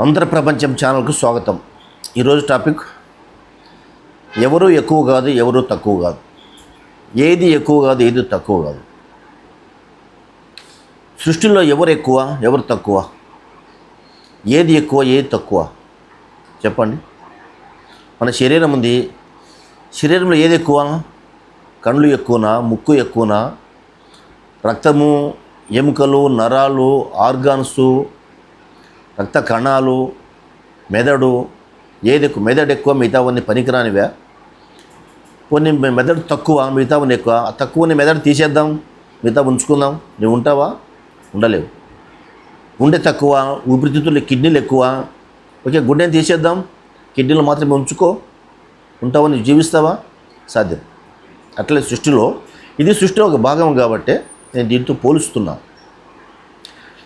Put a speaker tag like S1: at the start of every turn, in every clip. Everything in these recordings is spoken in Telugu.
S1: అంతర ప్రపంచం ఛానల్కు స్వాగతం. ఈరోజు టాపిక్ ఎవరు ఎక్కువ కాదు, ఎవరు తక్కువ కాదు, ఏది ఎక్కువ కాదు, ఏది తక్కువ కాదు. సృష్టిలో ఎవరు ఎక్కువ, ఎవరు తక్కువ, ఏది ఎక్కువ, ఏది తక్కువ చెప్పండి. మన శరీరం ఉంది, శరీరంలో ఏది ఎక్కువ? కళ్ళు ఎక్కువనా, ముక్కు ఎక్కువనా, రక్తము, ఎముకలు, నరాలు, ఆర్గాన్సు, రక్త కణాలు, మెదడు, ఏది ఎక్కువ? మెదడు ఎక్కువ, మిగతావన్నీ పనికిరానివే. కొన్ని మెదడు తక్కువ, మిగతావన్నీ ఎక్కువ. తక్కువని మెదడు తీసేద్దాం, మిగతా ఉంచుకుందాం. నువ్వు ఉంటావా? ఉండలేవు. గుండె తక్కువ, ఊపిరితిత్తులు, కిడ్నీలు ఎక్కువ. ఓకే, గుండెని తీసేద్దాం, కిడ్నీలు మాత్రమే ఉంచుకో. ఉంటావా? నువ్వు జీవిస్తావా? సాధ్యం. అట్లే సృష్టిలో ఇది సృష్టిలో ఒక భాగం కాబట్టి నేను దీంతో పోలుస్తున్నా.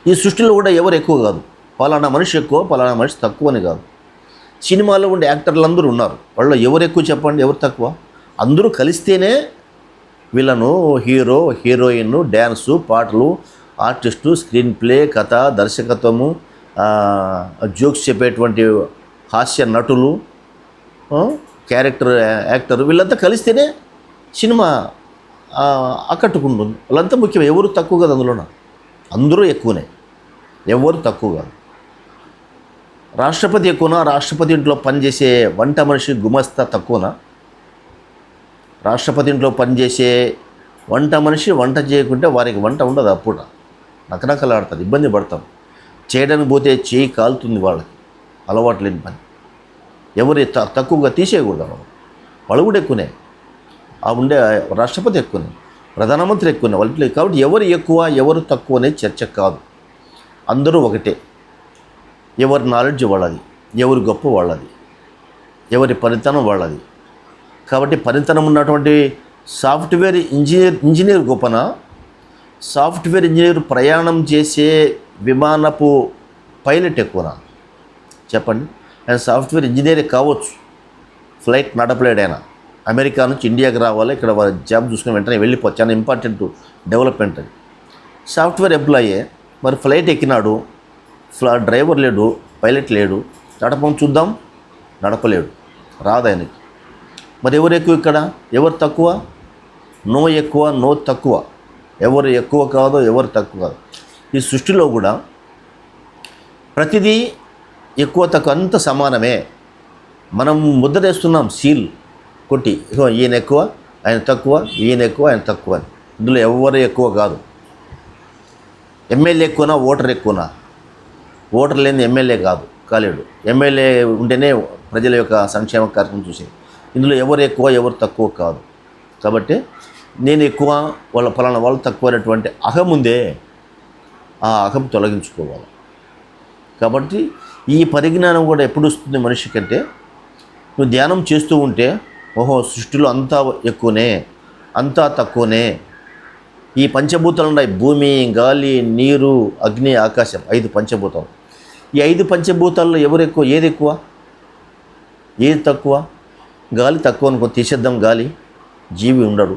S1: ఈ సృష్టిలో కూడా ఎవరు ఎక్కువ కాదు. పలానా మనిషి ఎక్కువ, పలానా మనిషి తక్కువ అని కాదు. సినిమాలో ఉండే యాక్టర్లు అందరూ ఉన్నారు, వాళ్ళు ఎవరు ఎక్కువ చెప్పండి, ఎవరు తక్కువ? అందరూ కలిస్తేనే వీళ్ళను హీరో, హీరోయిన్, డ్యాన్సు, పాటలు, ఆర్టిస్టు, స్క్రీన్ ప్లే, కథ, దర్శకత్వము, జోక్స్ చెప్పేటువంటి హాస్య నటులు, క్యారెక్టర్ యాక్టర్, వీళ్ళంతా కలిస్తేనే సినిమా ఆకట్టుకుంటుంది. వాళ్ళంతా ముఖ్యం. ఎవరు తక్కువ కాదు అందులోన, అందరూ ఎక్కువనే, ఎవరు తక్కువ కాదు. రాష్ట్రపతి ఎక్కువనా, రాష్ట్రపతి ఇంట్లో పనిచేసే వంట మనిషి గుమస్తా తక్కువనా? రాష్ట్రపతి ఇంట్లో పనిచేసే వంట మనిషి వంట చేయకుంటే వారికి వంట ఉండదు. అప్పుడు నకనకలాడుతుంది, ఇబ్బంది పడతాం. చేయడానికి పోతే చేయి కాలుతుంది, వాళ్ళకి అలవాటు లేని పని. ఎవరు తక్కువగా తీసేయకూడదు. వాళ్ళు కూడా ఎక్కువనే. ఆ ఉండే రాష్ట్రపతి ఎక్కువనే, ప్రధానమంత్రి ఎక్కువనే వాళ్ళు. కాబట్టి ఎవరు ఎక్కువ, ఎవరు తక్కువ అనే చర్చ కాదు. అందరూ ఒకటే. ఎవరి నాలెడ్జ్ వాళ్ళది, ఎవరి గొప్ప వాళ్ళది, ఎవరి పనితనం వాళ్ళది. కాబట్టి పనితనం ఉన్నటువంటి సాఫ్ట్వేర్ ఇంజనీర్ గొప్పనా, సాఫ్ట్వేర్ ఇంజనీర్ ప్రయాణం చేసే విమానపు పైలట్ ఎక్కువనా? చెప్పండి. ఆయన సాఫ్ట్వేర్ ఇంజనీరే కావచ్చు, ఫ్లైట్ నడపలేడు. ఆయన అమెరికా నుంచి ఇండియాకి రావాలి, ఇక్కడ జాబ్ చూసుకుని వెంటనే వెళ్ళిపోవచ్చు. చాలా ఇంపార్టెంట్ డెవలప్మెంట్ అది. సాఫ్ట్వేర్ ఎంప్లాయే, మరి ఫ్లైట్ ఎక్కినాడు, డ్రైవర్ లేడు, పైలట్ లేడు, నడపం చూద్దాం, నడపలేడు, రాదు ఆయనకి. మరి ఎవరు ఎక్కువ ఇక్కడ, ఎవరు తక్కువ? నో ఎక్కువ, నో తక్కువ. ఎవరు ఎక్కువ కాదో, ఎవరు తక్కువ కాదు. ఈ సృష్టిలో కూడా ప్రతిదీ ఎక్కువ తక్కువ అంత సమానమే. మనం ముద్రేస్తున్నాం సీల్ కొట్టి, ఈయన ఎక్కువ, ఆయన తక్కువ, ఈయన ఎక్కువ, ఆయన తక్కువ అని. ఇందులో ఎవరు ఎక్కువ కాదు. ఎమ్మెల్యే ఎక్కువనా, ఓటర్ ఎక్కువనా? ఓటర్ లేని ఎమ్మెల్యే కాలేడు. ఎమ్మెల్యే ఉంటేనే ప్రజల యొక్క సంక్షేమ కార్యక్రమం చూసేది. ఇందులో ఎవరు ఎక్కువ, ఎవరు తక్కువ కాదు. కాబట్టి నేను ఎక్కువ, వాళ్ళ ఫలానా వాళ్ళు తక్కువ అనేటువంటి అహం ఉందే, ఆ అహం తొలగించుకోవాలి. కాబట్టి ఈ పరిజ్ఞానం కూడా ఎప్పుడు వస్తుంది మనిషి కంటే, నువ్వు ధ్యానం చేస్తూ ఉంటే, ఓహో సృష్టిలో అంతా ఎక్కువనే, అంతా తక్కువనే. ఈ పంచభూతాలు ఉన్నాయి, భూమి, గాలి, నీరు, అగ్ని, ఆకాశం, 5 పంచభూతాలు. ఈ 5 పంచభూతాల్లో ఎవరు ఎక్కువ, ఏది ఎక్కువ, ఏది తక్కువ? గాలి తక్కువ అనుకో, తీసేద్దాం, గాలి, జీవి ఉండడు.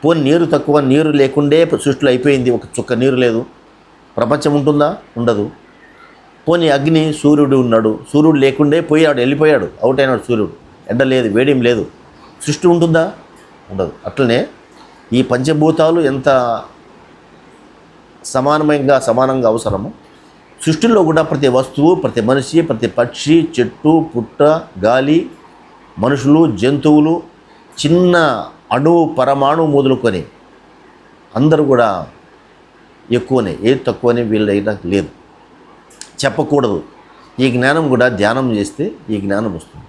S1: పోనీ నీరు తక్కువ, నీరు లేకుండే సృష్టిలో అయిపోయింది, ఒక చుక్క నీరు లేదు, ప్రపంచం ఉంటుందా? ఉండదు. పోనీ అగ్ని, సూర్యుడు ఉన్నాడు, సూర్యుడు లేకుండే పోయాడు, వెళ్ళిపోయాడు, అవుట్ అయినాడు సూర్యుడు, ఎండ లేదు, వేడిం లేదు, సృష్టి ఉంటుందా? ఉండదు. అట్లనే ఈ పంచభూతాలు ఎంత సమానంగా అవసరమో, సృష్టిలో కూడా ప్రతి వస్తువు, ప్రతి మనిషి, ప్రతి పక్షి, చెట్టు, పుట్ట, గాలి, మనుషులు, జంతువులు, చిన్న అణువు, పరమాణువు మొదలుకొని అందరూ కూడా ఎక్కువనే, ఏది తక్కువనే వీళ్ళైనా లేదు. చెప్పకూడదు. ఈ జ్ఞానం కూడా ధ్యానం చేస్తే ఈ జ్ఞానం వస్తుంది.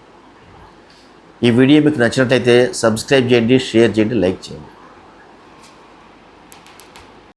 S1: ఈ వీడియో మీకు నచ్చినట్లయితే సబ్స్క్రైబ్ చేయండి, షేర్ చేయండి, లైక్ చేయండి.